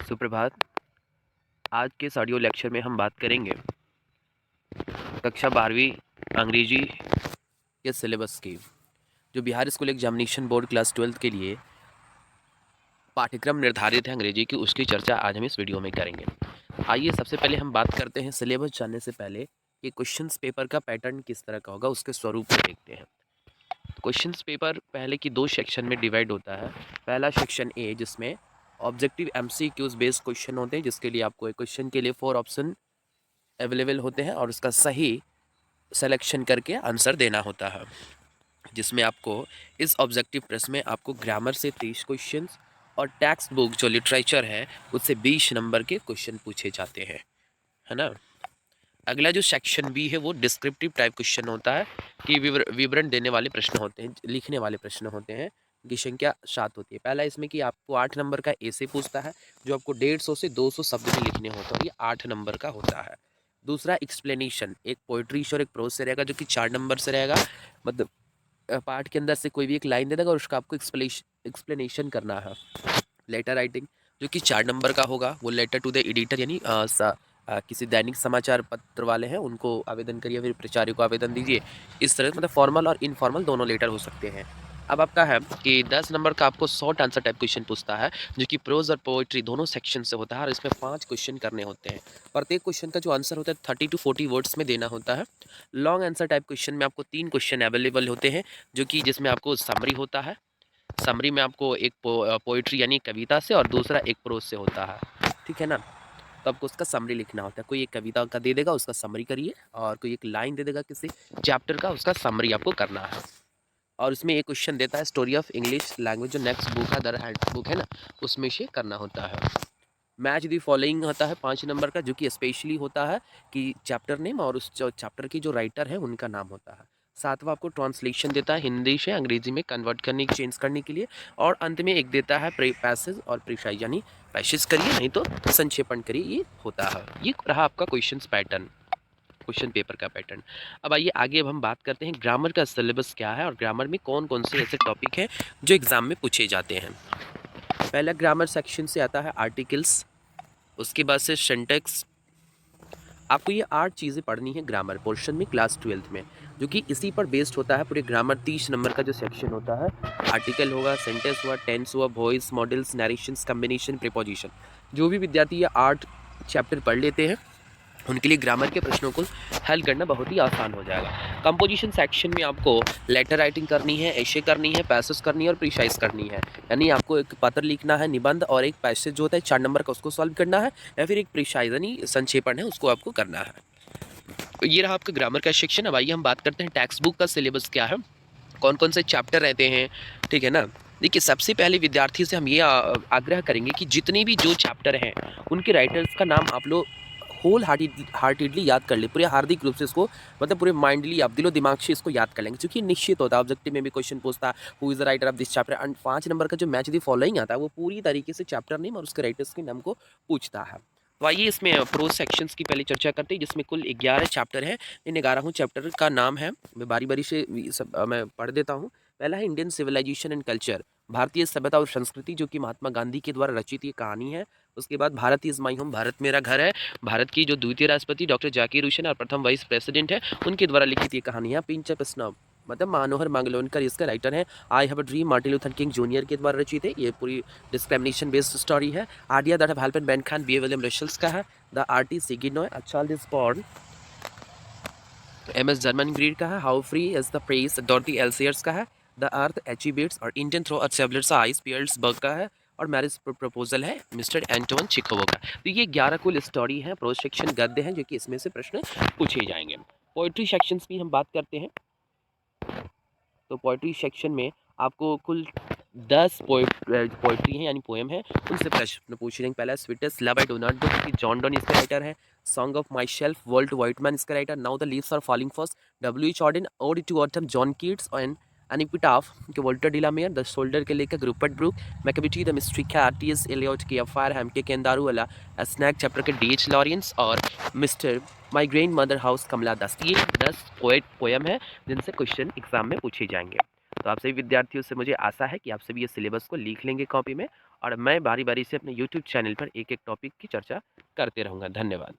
सुप्रभात। आज के इस ऑडियो लेक्चर में हम बात करेंगे कक्षा 12वीं अंग्रेजी के सिलेबस की। जो Bihar school examination board class 12th के लिए पाठ्यक्रम निर्धारित है अंग्रेजी की, उसकी चर्चा आज हम इस वीडियो में करेंगे। आइए सबसे पहले हम बात करते हैं सिलेबस जानने से पहले कि क्वेश्चंस पेपर का पैटर्न किस तरह का होगा, उसके स्वरूप को देखते हैं। क्वेश्चंस पेपर पहले की 2 सेक्शन में डिवाइड होता है। पहला सेक्शन ए, जिसमें ऑब्जेक्टिव एमसीक्यूज बेस्ड क्वेश्चन होते हैं, जिसके लिए आपको एक क्वेश्चन के लिए 4 ऑप्शन अवेलेबल होते हैं और उसका सही सिलेक्शन करके आंसर देना होता है। जिसमें आपको इस ऑब्जेक्टिव प्रश्न में आपको ग्रामर से 30 क्वेश्चंस और टेक्स्ट बुक जो लिटरेचर है उससे 20 नंबर के क्वेश्चन पूछे जाते हैं, है ना। अगला जो सेक्शन बी है वो डिस्क्रिप्टिव टाइप क्वेश्चन होता है कि विवरण देने वाले प्रश्न होते हैं, लिखने वाले प्रश्न होते हैं, की संख्या 7 होती है। पहला इसमें कि आपको 8 नंबर का ऐसे पूछता है जो आपको 150 से 200 शब्द में लिखने होते हैं, ये 8 नंबर का होता है। दूसरा एक्सप्लेनेशन, एक पोइट्री और एक प्रोज से रहेगा जो कि 4 नंबर से रहेगा। मतलब पार्ट के अंदर से कोई भी एक लाइन दे देगा और उसका आपको एक्सप्लेनेशन करना है। लेटर राइटिंग जो कि 4 नंबर का होगा, वो लेटर टू द एडिटर यानी किसी दैनिक समाचार पत्र वाले हैं उनको आवेदन करिए, फिर प्राचार्य को आवेदन दीजिए। इस तरह मतलब फॉर्मल और इनफॉर्मल दोनों लेटर हो सकते हैं। अब आपका है कि 10 नंबर का आपको शॉर्ट आंसर टाइप क्वेश्चन पूछता है जो कि प्रोज और पोएट्री दोनों सेक्शन से होता है और इसमें 5 क्वेश्चन करने होते हैं। प्रत्येक क्वेश्चन का जो आंसर होता है 30 to 40 वर्ड्स में देना होता है। लॉन्ग आंसर टाइप क्वेश्चन में आपको 3 क्वेश्चन अवेलेबल होते हैं जो कि जिसमें आपको समरी होता है। समरी में आपको एक पोइट्री यानी कविता से और दूसरा एक प्रोज से होता है, ठीक है ना। तो आपको उसका समरी लिखना होता है। कोई एक कविता का दे देगा उसका समरी करिए और कोई एक लाइन दे देगा किसी चैप्टर का, उसका समरी आपको करना है। और उसमें एक क्वेश्चन देता है स्टोरी ऑफ इंग्लिश लैंग्वेज जो नेक्स्ट बुक है, दर हैंड बुक है ना, उसमें से करना होता है। मैच दी फॉलोइंग होता है 5 नंबर का जो कि स्पेशली होता है कि चैप्टर नेम और उस चैप्टर की जो राइटर है उनका नाम होता है। सातवां आपको ट्रांसलेशन देता है हिंदी से अंग्रेजी में कन्वर्ट करने चेंज करने के लिए। और अंत में एक देता है पैसेज और प्रिसाइज यानी पैसेज करिए नहीं तो संक्षेपण करिए, ये होता है। ये रहा आपका क्वेश्चन पैटर्न, क्वेश्चन पेपर का पैटर्न। अब आइए आगे अब हम बात करते हैं ग्रामर का सिलेबस क्या है और ग्रामर में कौन कौन से ऐसे टॉपिक हैं जो एग्जाम में पूछे जाते हैं। पहला ग्रामर सेक्शन से आता है आर्टिकल्स, उसके बाद से सिंटैक्स। आपको ये 8 चीज़ें पढ़नी है ग्रामर पोर्शन में क्लास 12th में, जो कि इसी पर बेस्ड होता है पूरे ग्रामर। 30 नंबर का जो सेक्शन होता है, आर्टिकल होगा, सेंटेंस हुआ, टेंस हुआ, voice models, narrations, combination, preposition. जो भी विद्यार्थी ये 8 चैप्टर पढ़ लेते हैं उनके लिए ग्रामर के प्रश्नों को हल करना बहुत ही आसान हो जाएगा। कंपोजिशन सेक्शन में आपको लेटर राइटिंग करनी है, एशे करनी है, पैसेज करनी है और प्रिसाइज करनी है। यानी आपको एक पत्र लिखना है, निबंध, और एक पैसेज जो होता है 4 नंबर का उसको सॉल्व करना है, या फिर एक प्रिसाइज यानी संक्षेपण है उसको आपको करना है। तो ये रहा आपका ग्रामर का सेक्शन। अब आइए हम बात करते हैं टेक्स्ट बुक का सिलेबस क्या है, कौन कौन से चैप्टर रहते हैं, ठीक है ना। देखिए सबसे पहले विद्यार्थी से हम ये आग्रह करेंगे कि जितने भी जो चैप्टर हैं उनके राइटर्स का नाम आप लोग होल हार्टेडली याद कर ले, पूरे हार्दिक रूप से इसको, मतलब पूरे माइंडली आप दिलो दिमाग से इसको याद कर लेंगे, क्योंकि निश्चित होता है ऑब्जेक्टिव में भी क्वेश्चन पूछता है who is the writer of this chapter. And 5 number का जो मैच दी फॉलोइंग आता है वो पूरी तरीके से चैप्टर नेम और उसके राइटर्स के नाम को पूछता है। तो आइए इसमें प्रोज सेक्शंस की पहले चर्चा करते हैं, जिसमें कुल 11 चैप्टर है। इन 11 चैप्टर का नाम है, मैं बारी बारी से सब मैं पढ़ देता हूँ। पहला है इंडियन सिविलाइजेशन एंड कल्चर, भारतीय सभ्यता और संस्कृति, जो कि महात्मा गांधी के द्वारा रचित ये कहानी है। उसके बाद Bharat is my home, Bharat मेरा घर है, भारत की जो द्वितीय राष्ट्रपति डॉक्टर जाकिर हुसैन और प्रथम वाइस प्रेसिडेंट है उनके द्वारा लिखित ये कहानी है। पिंच ऑफ स्नोव मतलब मनोहर मांगलोनकर इसका राइटर है। I have a dream Martin Luther King Junior के द्वारा रचित है, ये पूरी डिस्क्रिमिनेशन बेस्ड स्टोरी है। Idea that have helped mankind by William Russells का है। द आर्टिस्ट सिगिनॉय a child is born, M S Germaine Greer का है। How free is the press डॉटी एल्सियर्स का है। द अर्थ एचिबेट्स और Indian through a traveller's eyes Pearl S Buck का है। और मैरिज प्रपोजल है मिस्टर एंटोन चिकोवो का। तो ये 11 कुल स्टोरी है, प्रोज सेक्शन गद्य हैं जो कि इसमें से प्रश्न पूछे जाएंगे। पोइट्री सेक्शंस की हम बात करते हैं, तो पोइट्री सेक्शन में आपको कुल 10 पोइट्री हैं यानी पोएम है, उनसे प्रश्न पूछ लेंगे। पहला sweetest love I do not do, John Donne इसका राइटर है। Song of myself Walt Whitman इसका writer. Now the leaves are falling fast W.H. Auden. Ode to autumn John Keats and an epitaph के Walter de la Mare. The soldier के लेकर Rupert Brooke. Macavity the mystery cat T.S. Eliot के fire hymn के केंदारूवाला snake chapter के D.H. Lawrence और mister my grandmother house कमला दास। ये 10 poem है जिनसे क्वेश्चन एग्जाम में पूछे जाएंगे। तो आप सभी विद्यार्थियों से मुझे आशा है कि आप सभी ये सिलेबस को लिख लेंगे कॉपी में, और मैं बारी-बारी से अपने यूट्यूब चैनल पर एक-एक टॉपिक की चर्चा करते रहूँगा। धन्यवाद।